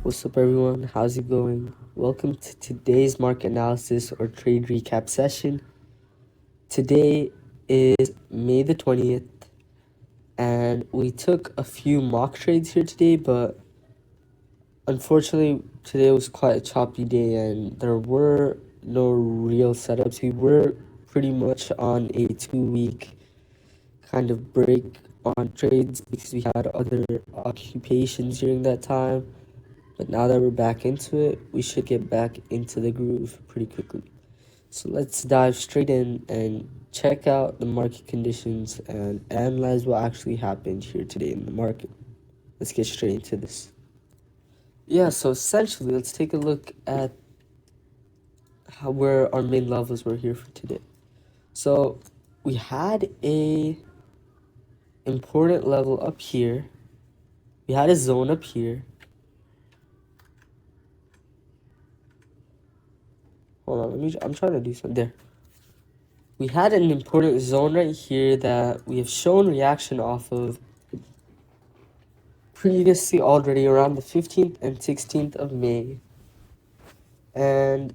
What's up, everyone? How's it going? Welcome to today's market analysis or trade recap session. Today is May the 20th, and we took a few mock trades here today, but unfortunately, today was quite a choppy day and there were no real setups. We were pretty much on a 2-week kind of break on trades because we had other occupations during that time. But now that we're back into it, we should get back into the groove pretty quickly. So let's dive straight in and check out the market conditions and analyze what actually happened here today in the market. Let's get straight into this. Yeah, so essentially, let's take a look at where our main levels were here for today. So we had a important level up here. We had a zone up here. Hold on, I'm trying to do something there. We had an important zone right here that we have shown reaction off of previously already around the 15th and 16th of May. And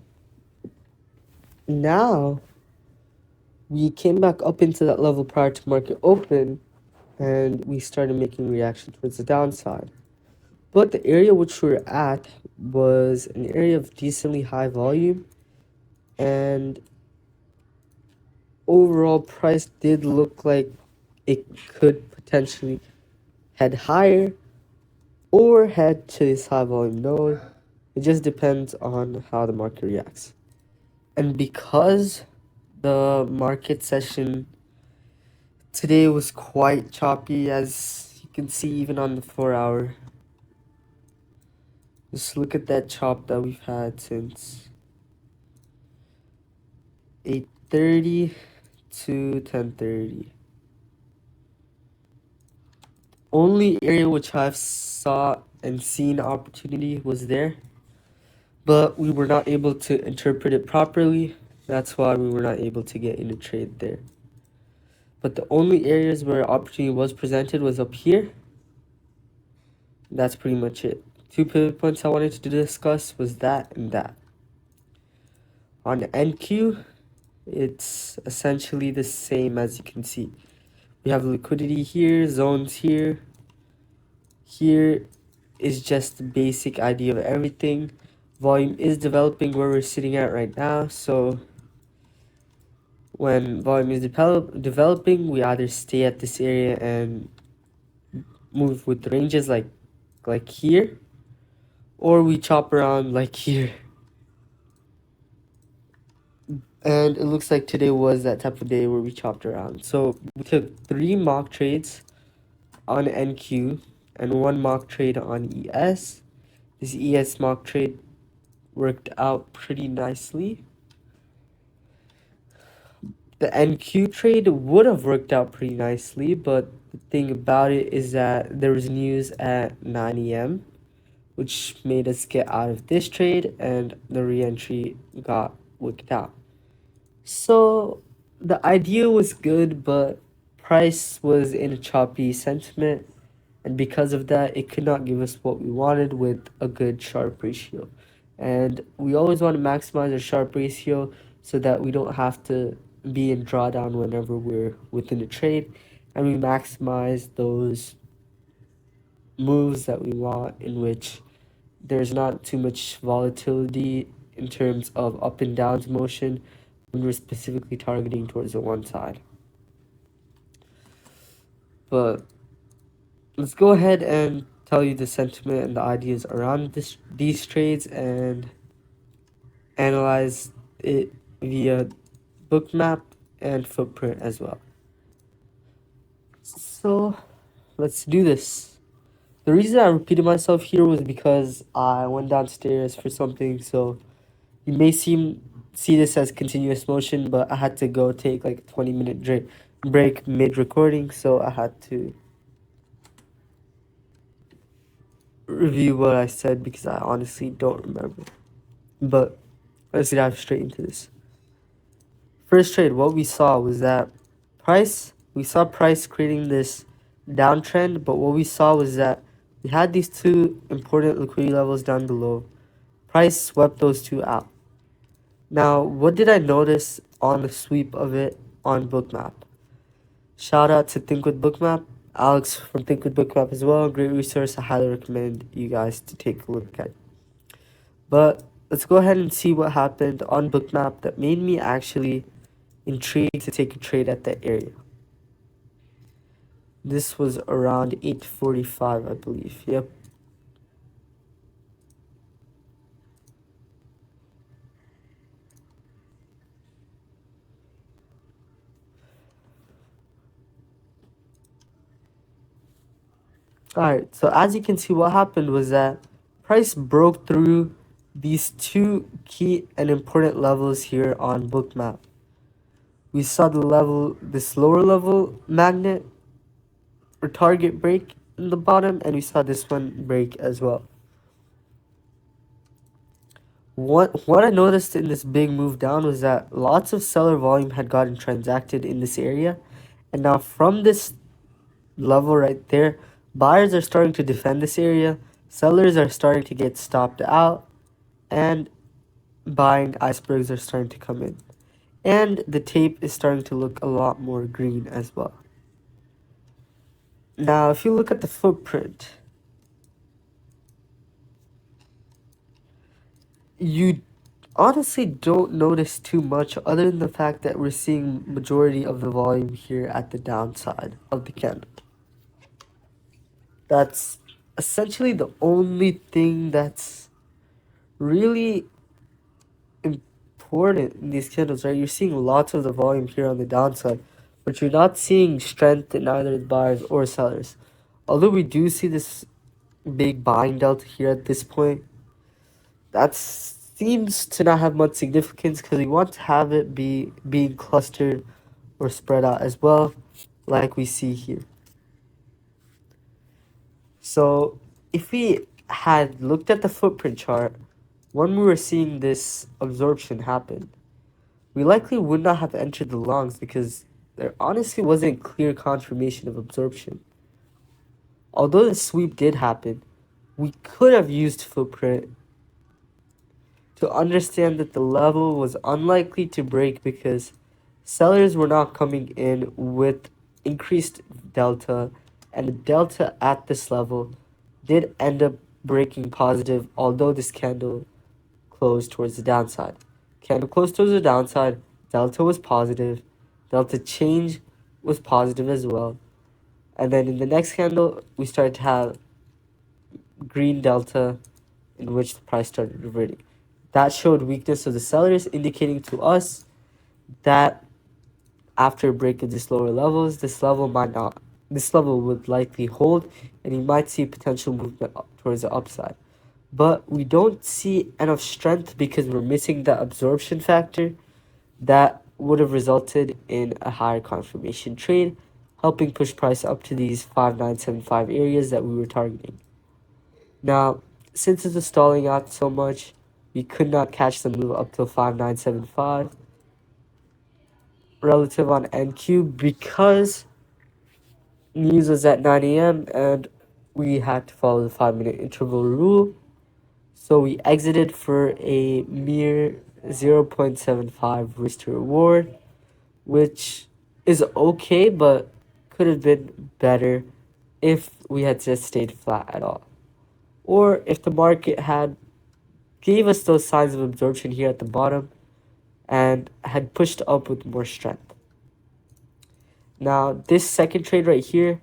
now we came back up into that level prior to market open and we started making reaction towards the downside. But the area which we were at was an area of decently high volume, and overall price did look like it could potentially head higher or head to this high volume node. It just depends on how the market reacts. And because the market session today was quite choppy, as you can see even on the 4-hour. Just look at that chop that we've had since 8:30 to 10:30. Only area which I've saw and seen opportunity was there, but we were not able to interpret it properly. That's why we were not able to get in a trade there. But the only areas where opportunity was presented was up here. That's pretty much it. 2 pivot points I wanted to discuss was that and that. On NQ, it's essentially the same as you can see. We have liquidity here, zones here. Here is just the basic idea of everything. Volume is developing where we're sitting at right now, so when volume is developing, we either stay at this area and move with ranges like here, or we chop around like here. And it looks like today was that type of day where we chopped around. So we took 3 mock trades on NQ and 1 mock trade on ES. This ES mock trade worked out pretty nicely. The NQ trade would have worked out pretty nicely, but the thing about it is that there was news at 9 a.m., which made us get out of this trade, and the re-entry got worked out. So the idea was good, but price was in a choppy sentiment, and because of that, it could not give us what we wanted with a good Sharpe ratio. And we always want to maximize our Sharpe ratio so that we don't have to be in drawdown whenever we're within a trade, and we maximize those moves that we want in which there's not too much volatility in terms of up and downs motion when we're specifically targeting towards the one side. But let's go ahead and tell you the sentiment and the ideas around these trades and analyze it via bookmap and footprint as well. So let's do this. The reason I repeated myself here was because I went downstairs for something, so you may see this as continuous motion, but I had to go take like a 20-minute break mid-recording, so I had to review what I said because I honestly don't remember. But let's dive straight into this. First trade, what we saw was that we saw price creating this downtrend, but what we saw was that We had these two important liquidity levels down below. Price swept those two out. Now, what did I notice on the sweep of it on Bookmap? Shout out to Think with Bookmap. Alex from Think with Bookmap as well. Great resource. I highly recommend you guys to take a look at. But let's go ahead and see what happened on Bookmap that made me actually intrigued to take a trade at that area. This was around 8:45, I believe. Yep. Alright, so as you can see, what happened was that price broke through these two key and important levels here on Bookmap. We saw this lower level magnet or target break in the bottom, and we saw this one break as well. What I noticed in this big move down was that lots of seller volume had gotten transacted in this area, and now from this level right there, buyers are starting to defend this area, sellers are starting to get stopped out, and buying icebergs are starting to come in. And the tape is starting to look a lot more green as well. Now, if you look at the footprint, you honestly don't notice too much other than the fact that we're seeing majority of the volume here at the downside of the candle. That's essentially the only thing that's really important in these candles, right? You're seeing lots of the volume here on the downside, but you're not seeing strength in either the buyers or sellers. Although we do see this big buying delta here at this point, that seems to not have much significance because we want to have it being clustered or spread out as well, like we see here. So if we had looked at the footprint chart when we were seeing this absorption happen, we likely would not have entered the longs because there honestly wasn't clear confirmation of absorption. Although the sweep did happen, we could have used footprint to understand that the level was unlikely to break because sellers were not coming in with increased delta, and the delta at this level did end up breaking positive, although this candle closed towards the downside. Candle closed towards the downside, delta was positive, delta change was positive as well. And then in the next candle, we started to have green delta in which the price started reverting. That showed weakness of the sellers, indicating to us that after a break of these lower levels, this level would likely hold, and you might see potential movement up towards the upside. But we don't see enough strength because we're missing the absorption factor that would have resulted in a higher confirmation trade, helping push price up to these 5975 areas that we were targeting. Now, since it was stalling out so much, we could not catch the move up till 5975 relative on NQ because news was at 9 a.m. and we had to follow the 5-minute interval rule. So we exited for a mere 0.75 risk to reward, which is okay, but could have been better if we had just stayed flat at all. Or if the market had gave us those signs of absorption here at the bottom and had pushed up with more strength. Now, this second trade right here,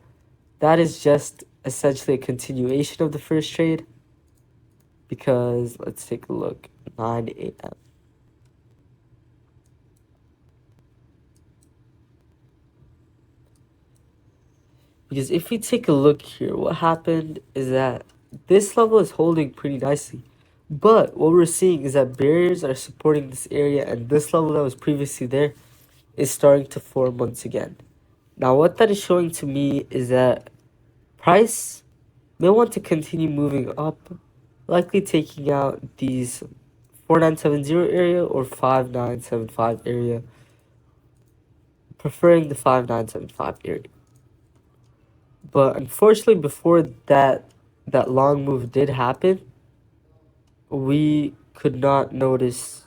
that is just essentially a continuation of the first trade because let's take a look. 9 a.m. Because if we take a look here, what happened is that this level is holding pretty nicely. But what we're seeing is that barriers are supporting this area, and this level that was previously there is starting to form once again. Now, what that is showing to me is that price may want to continue moving up, likely taking out these 4970 area or 5975 area, preferring the 5975 area. But unfortunately, before that that long move did happen, we could not notice.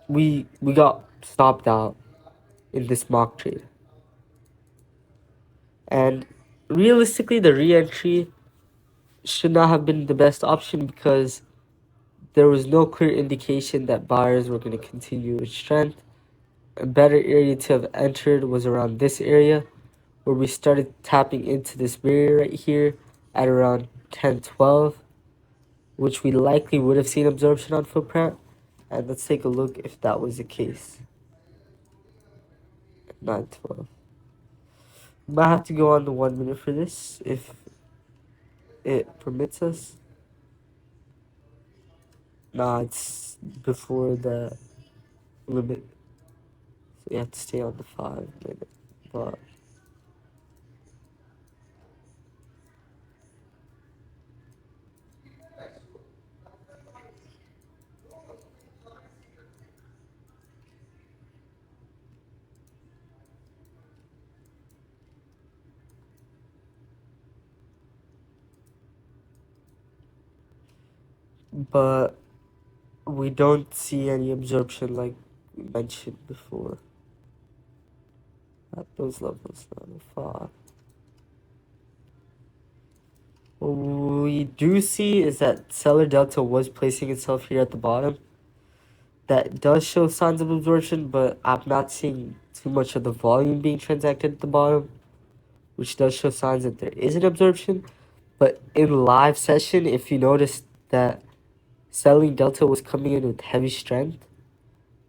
We got stopped out in this mock trade. And realistically, the re-entry should not have been the best option because there was no clear indication that buyers were going to continue with strength. A better area to have entered was around this area where we started tapping into this barrier right here at around 10-12, which we likely would have seen absorption on footprint. And let's take a look if that was the case. 9-12. Might have to go on the 1 minute for this if it permits us. Nah, it's before the limit. So you have to stay on the 5 minute. But we don't see any absorption like we mentioned before at those levels. 9-5. What we do see is that seller delta was placing itself here at the bottom. That does show signs of absorption, but I'm not seeing too much of the volume being transacted at the bottom, which does show signs that there is an absorption. But in live session, if you notice that selling delta was coming in with heavy strength,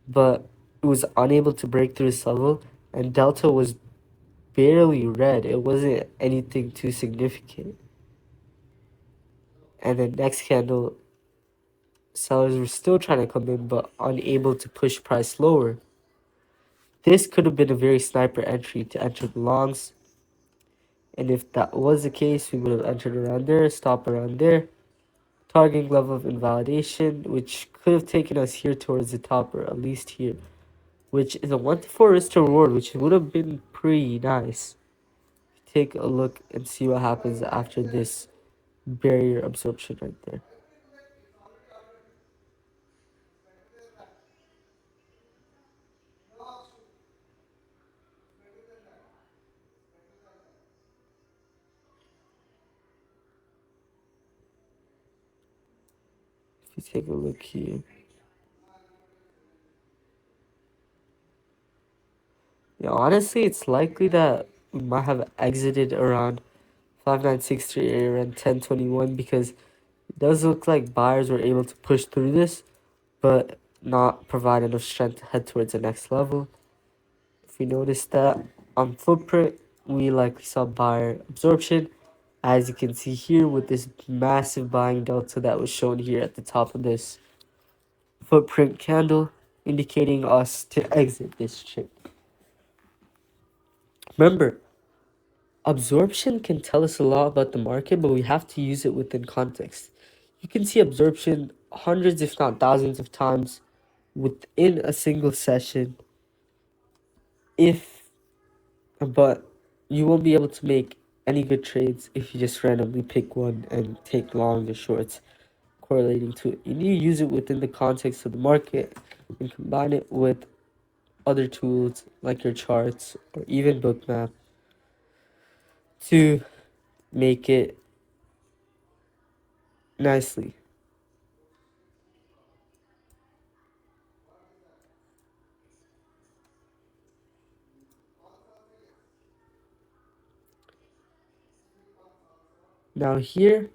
but it was unable to break through this level, and delta was barely red. It wasn't anything too significant. And then next candle, sellers were still trying to come in, but unable to push price lower. This could have been a very sniper entry to enter the longs. And if that was the case, we would have entered around there, stop around there. Targeting level of invalidation, which could have taken us here towards the top, or at least here, which is a 1-4 risk to reward, which would have been pretty nice. Take a look and see what happens after this barrier absorption right there. If you take a look here. Yeah, honestly, it's likely that we might have exited around 5963 area around 1021 because it does look like buyers were able to push through this, but not provide enough strength to head towards the next level. If we notice that on footprint, we likely saw buyer absorption, as you can see here with this massive buying delta that was shown here at the top of this footprint candle, indicating us to exit this trade. Remember, absorption can tell us a lot about the market, but we have to use it within context. You can see absorption hundreds, if not thousands of times within a single session, but you won't be able to make any good trades if you just randomly pick one and take long or shorts correlating to it. You need to use it within the context of the market and combine it with other tools like your charts or even bookmap to make it nicely. Now here,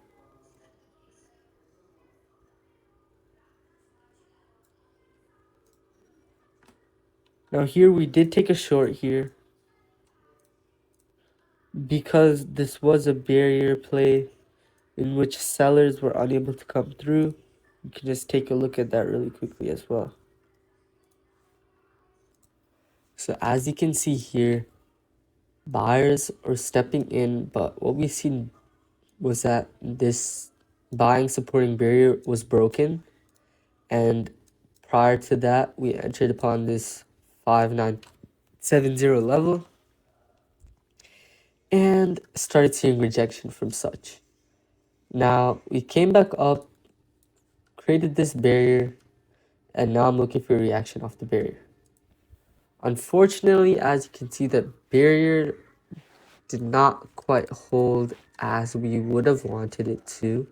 we did take a short here because this was a barrier play in which sellers were unable to come through. You can just take a look at that really quickly as well. So as you can see here, buyers are stepping in, but what we've seen was that this buying supporting barrier was broken, and prior to that we entered upon this 5970 level and started seeing rejection from such. Now we came back up, created this barrier, and now I'm looking for a reaction off the barrier. Unfortunately, as you can see, the barrier did not quite hold as we would have wanted it to.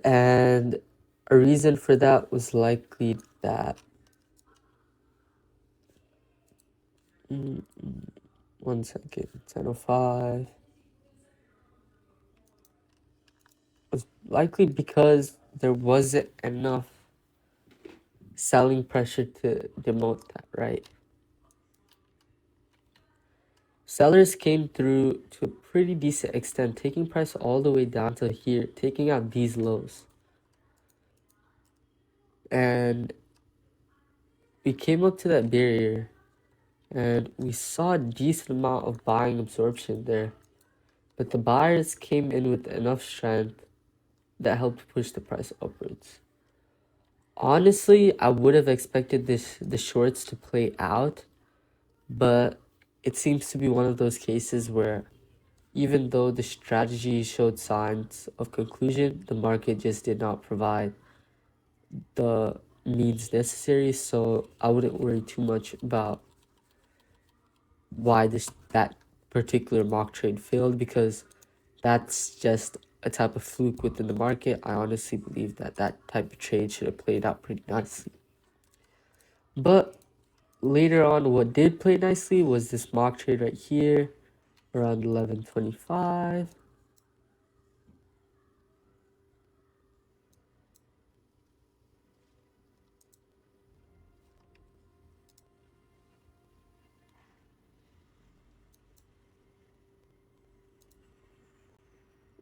And a reason for that was likely that 1 second, 10:05 was likely because there wasn't enough selling pressure to demote that, right? Sellers came through to a pretty decent extent, taking price all the way down to here, taking out these lows. And we came up to that barrier and we saw a decent amount of buying absorption there. But the buyers came in with enough strength that helped push the price upwards. Honestly, I would have expected the shorts to play out, but it seems to be one of those cases where even though the strategy showed signs of conclusion, the market just did not provide the means necessary. So I wouldn't worry too much about why that particular mock trade failed, because that's just a type of fluke within the market. I honestly believe that type of trade should have played out pretty nicely. But later on, what did play nicely was this mock trade right here around 11:25.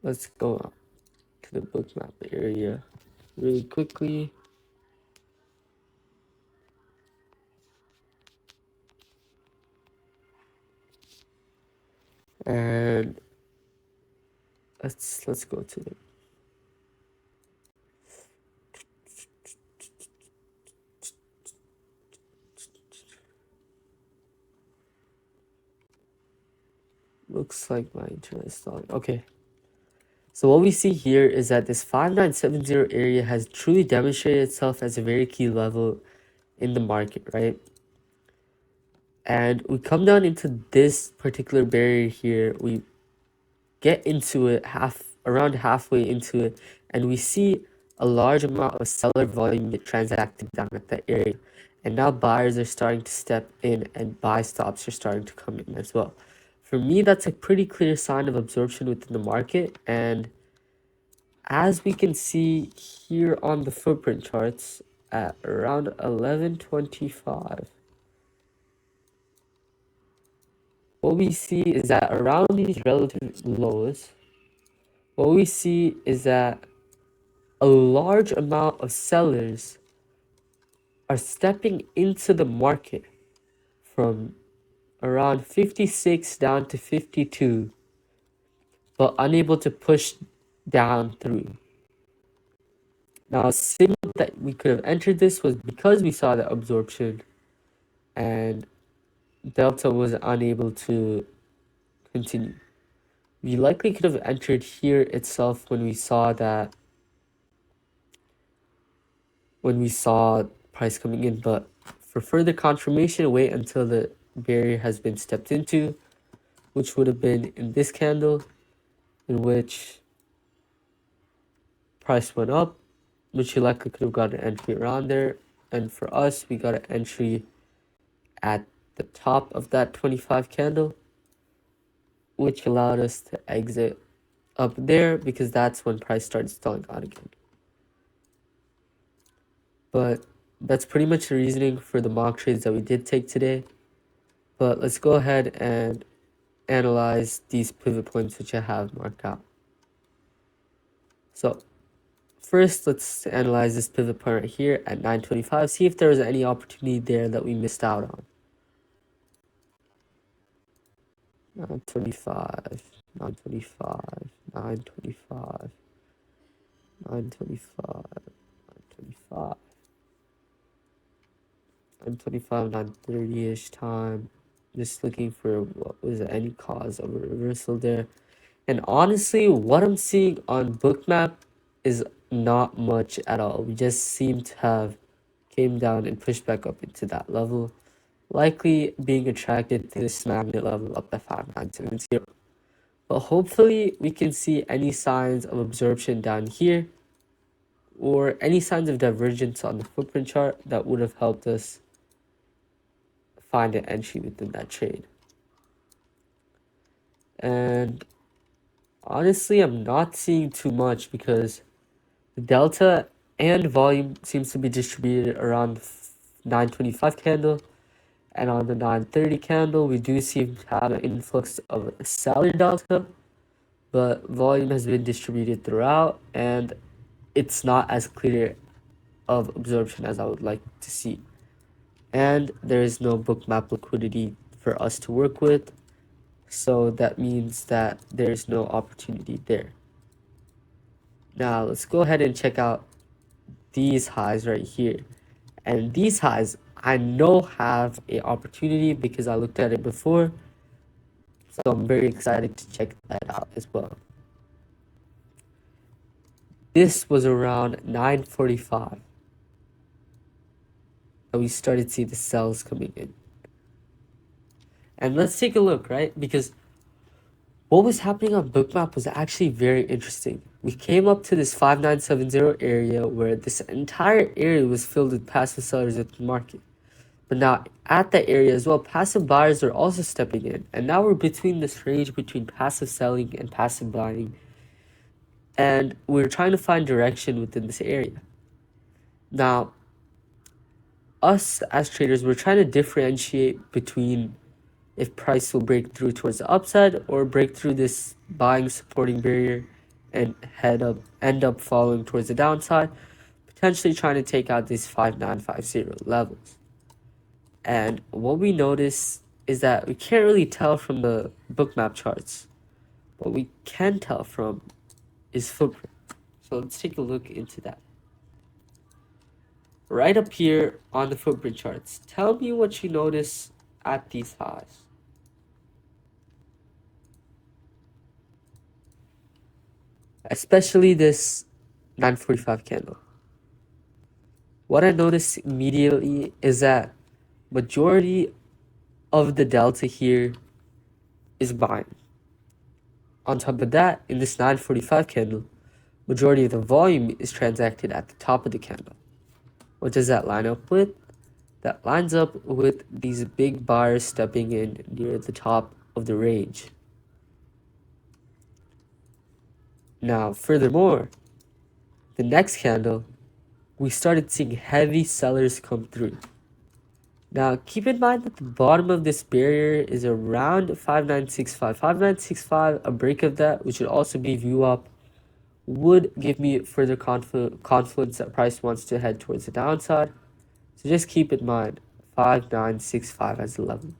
Let's go to the bookmap area really quickly. And let's go to it. Looks like my internet is stalling. Okay. So what we see here is that this 5970 area has truly demonstrated itself as a very key level in the market, right? And we come down into this particular barrier here. We get into it around halfway into it, and we see a large amount of seller volume get transacted down at that area. And now buyers are starting to step in and buy stops are starting to come in as well. For me, that's a pretty clear sign of absorption within the market. And as we can see here on the footprint charts at around 11:25, what we see is that around these relative lows, what we see is that a large amount of sellers are stepping into the market from around 56 down to 52, but unable to push down through. Now, a signal that we could have entered this was because we saw the absorption and Delta was unable to continue. We likely could have entered here itself when we saw price coming in, but for further confirmation, wait until the barrier has been stepped into, which would have been in this candle, in which price went up, which you likely could have got an entry around there. And for us, we got an entry at the top of that 25 candle, which allowed us to exit up there because that's when price started stalling out again. But that's pretty much the reasoning for the mock trades that we did take today. But let's go ahead and analyze these pivot points which I have marked out. So first, let's analyze this pivot point right here at 9:25. See if there was any opportunity there that we missed out on. 9:25, 9:25, 9:25, 9:25, 9:25, 9:25, 9:30-ish time, Just looking for what was any cause of a reversal there. And honestly, what I'm seeing on Bookmap is not much at all. We just seem to have came down and pushed back up into that level, likely being attracted to this magnet level up at 5970. But hopefully we can see any signs of absorption down here or any signs of divergence on the footprint chart that would have helped us find an entry within that trade. And honestly, I'm not seeing too much because the delta and volume seems to be distributed around 925 candle, and on the 930 candle we do seem to have an influx of seller delta, but volume has been distributed throughout and it's not as clear of absorption as I would like to see. And there is no Bookmap liquidity for us to work with, so that means that there's no opportunity there. Now let's go ahead and check out these highs right here. And these highs I know have a opportunity because I looked at it before, so I'm very excited to check that out as well. This was around 9:45 that we started to see the sells coming in. And let's take a look, right? Because what was happening on Bookmap was actually very interesting. We came up to this 5970 area where this entire area was filled with passive sellers at the market. But now at that area as well, passive buyers are also stepping in. And now we're between this range between passive selling and passive buying. And we're trying to find direction within this area. Now, us as traders, we're trying to differentiate between if price will break through towards the upside or break through this buying supporting barrier and end up falling towards the downside, potentially trying to take out these 5950 levels. And what we notice is that we can't really tell from the Bookmap charts. What we can tell from is footprint. So let's take a look into that. Right up here on the footprint charts, tell me what you notice at these highs. Especially this 945 candle. What I noticed immediately is that majority of the delta here is buying. On top of that, in this 945 candle, majority of the volume is transacted at the top of the candle. What does that line up with? That lines up with these big buyers stepping in near the top of the range. Now, furthermore, the next candle, we started seeing heavy sellers come through. Now, keep in mind that the bottom of this barrier is around 5965. 5965, a break of that, which would also be VWAP, would give me further confluence that price wants to head towards the downside. So just keep in mind 5965 as the level.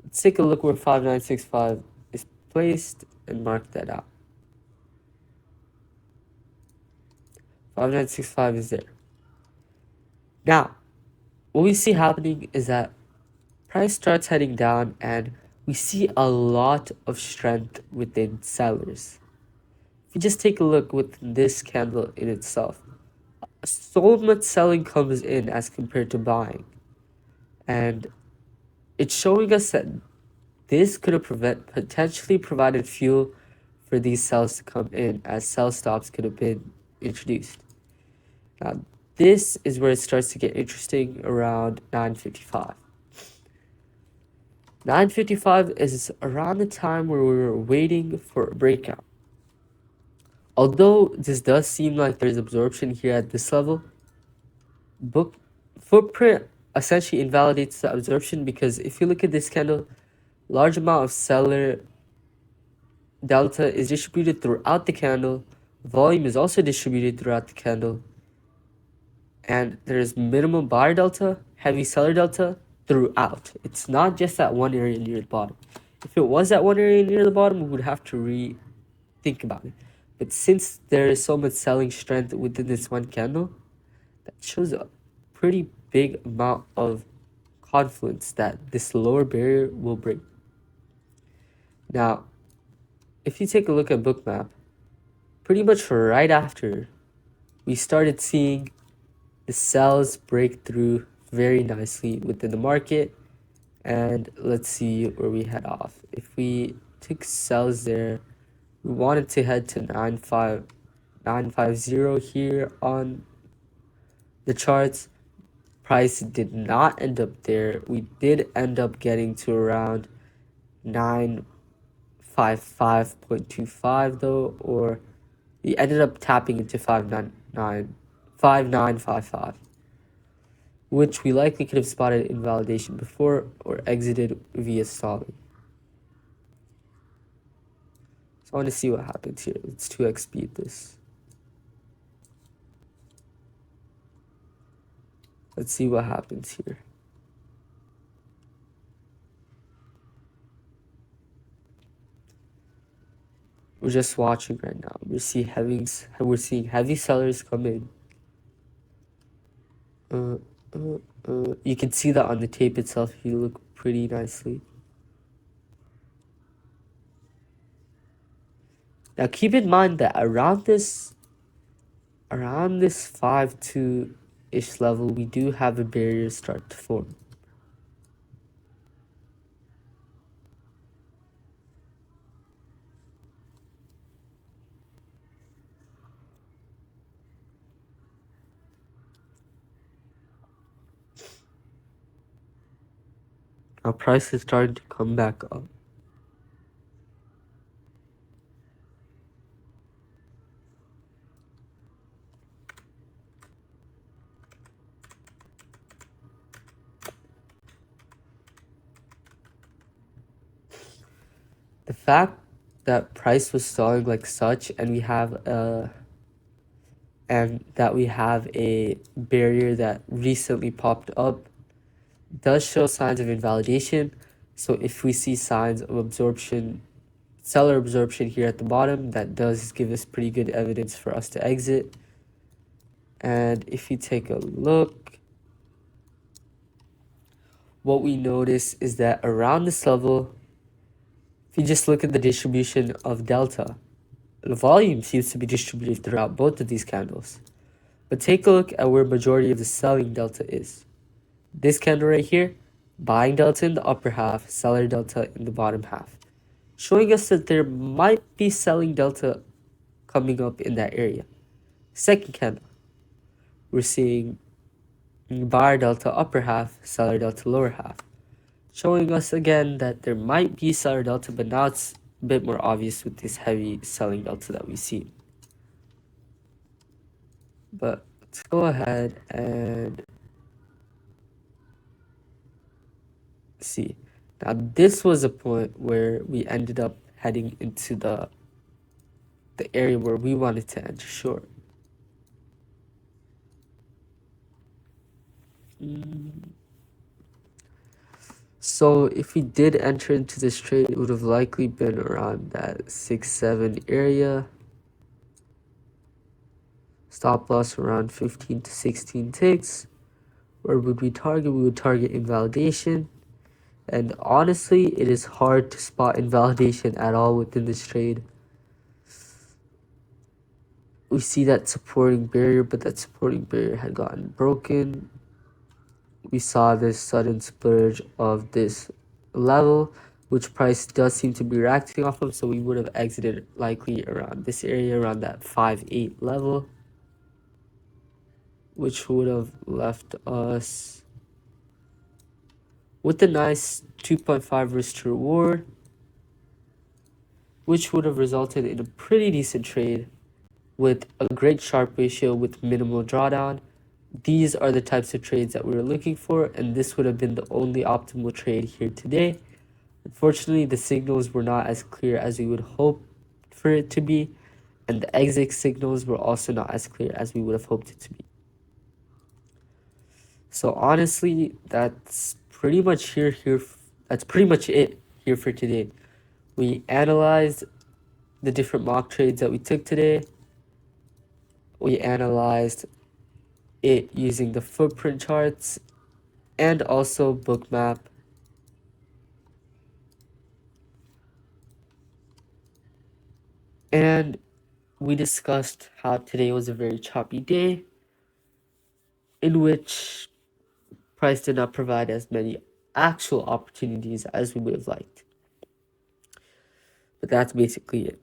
Let's take a look where 5965 is placed and mark that out. 5965 is there. Now, what we see happening is that price starts heading down and we see a lot of strength within sellers. If you just take a look with this candle in itself, so much selling comes in as compared to buying. And it's showing us that this could have potentially provided fuel for these sells to come in, as sell stops could have been introduced. Now, this is where it starts to get interesting around 955. 955 is around the time where we were waiting for a breakout. Although this does seem like there's absorption here at this level, footprint essentially invalidates the absorption, because if you look at this candle, large amount of seller delta is distributed throughout the candle, volume is also distributed throughout the candle, and there's minimum buyer delta, heavy seller delta throughout. It's not just that one area near the bottom. If it was that one area near the bottom, we would have to rethink about it. But since there is so much selling strength within this one candle, that shows a pretty big amount of confluence that this lower barrier will bring. Now, if you take a look at Bookmap, pretty much right after, we started seeing the sells break through very nicely within the market. And let's see where we head off. If we took sells there, we wanted to head to 950 here on the charts. Price did not end up there. We did end up getting to around 955.25 though, or we ended up tapping into 5955, which we likely could have spotted invalidation before or exited via stalling. So I want to see what happens here. Let's 2x speed this. Let's see what happens here. We're just watching right now. We're seeing heavy sellers come in. You can see that on the tape itself if you look pretty nicely. Now keep in mind that around this 5.2-ish level, we do have a barrier start to form. Our price is starting to come back up. The fact that price was stalling like such, and that we have a barrier that recently popped up, does show signs of invalidation. So if we see signs of absorption, seller absorption here at the bottom, that does give us pretty good evidence for us to exit. And if you take a look, what we notice is that around this level, if you just look at the distribution of delta, the volume seems to be distributed throughout both of these candles. But take a look at where majority of the selling delta is. This candle right here, buying delta in the upper half, seller delta in the bottom half, showing us that there might be selling delta coming up in that area. Second candle, we're seeing buyer delta upper half, seller delta lower half, showing us again that there might be seller delta, but now it's a bit more obvious with this heavy selling delta that we see. But let's go ahead and see. Now this was a point where we ended up heading into the area where we wanted to enter short. So if we did enter into this trade, it would have likely been around that 6-7 area. Stop loss around 15 to 16 ticks. Where would we target? We would target invalidation. And honestly, it is hard to spot invalidation at all within this trade. We see that supporting barrier, but that supporting barrier had gotten broken. We saw this sudden splurge of this level, which price does seem to be reacting off of, so we would have exited likely around this area, around that 5.8 level, which would have left us with a nice 2.5 risk to reward, which would have resulted in a pretty decent trade with a great Sharpe ratio with minimal drawdown. These are the types of trades that we were looking for, and this would have been the only optimal trade here today. Unfortunately, the signals were not as clear as we would hope for it to be, and the exit signals were also not as clear as we would have hoped it to be. So honestly, that's pretty much that's pretty much it here for today. We analyzed the different mock trades that we took today. We analyzed it using the footprint charts and also Bookmap. And we discussed how today was a very choppy day in which price did not provide as many actual opportunities as we would have liked. But that's basically it.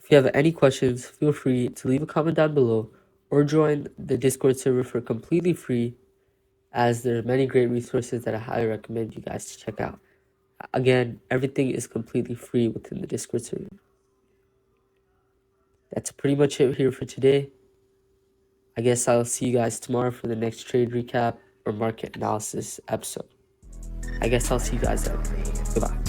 If you have any questions, feel free to leave a comment down below or join the Discord server for completely free, as there are many great resources that I highly recommend you guys to check out. Again, everything is completely free within the Discord server. That's pretty much it here for today. I guess I'll see you guys tomorrow for the next trade recap or market analysis episode. I guess I'll see you guys then. Goodbye.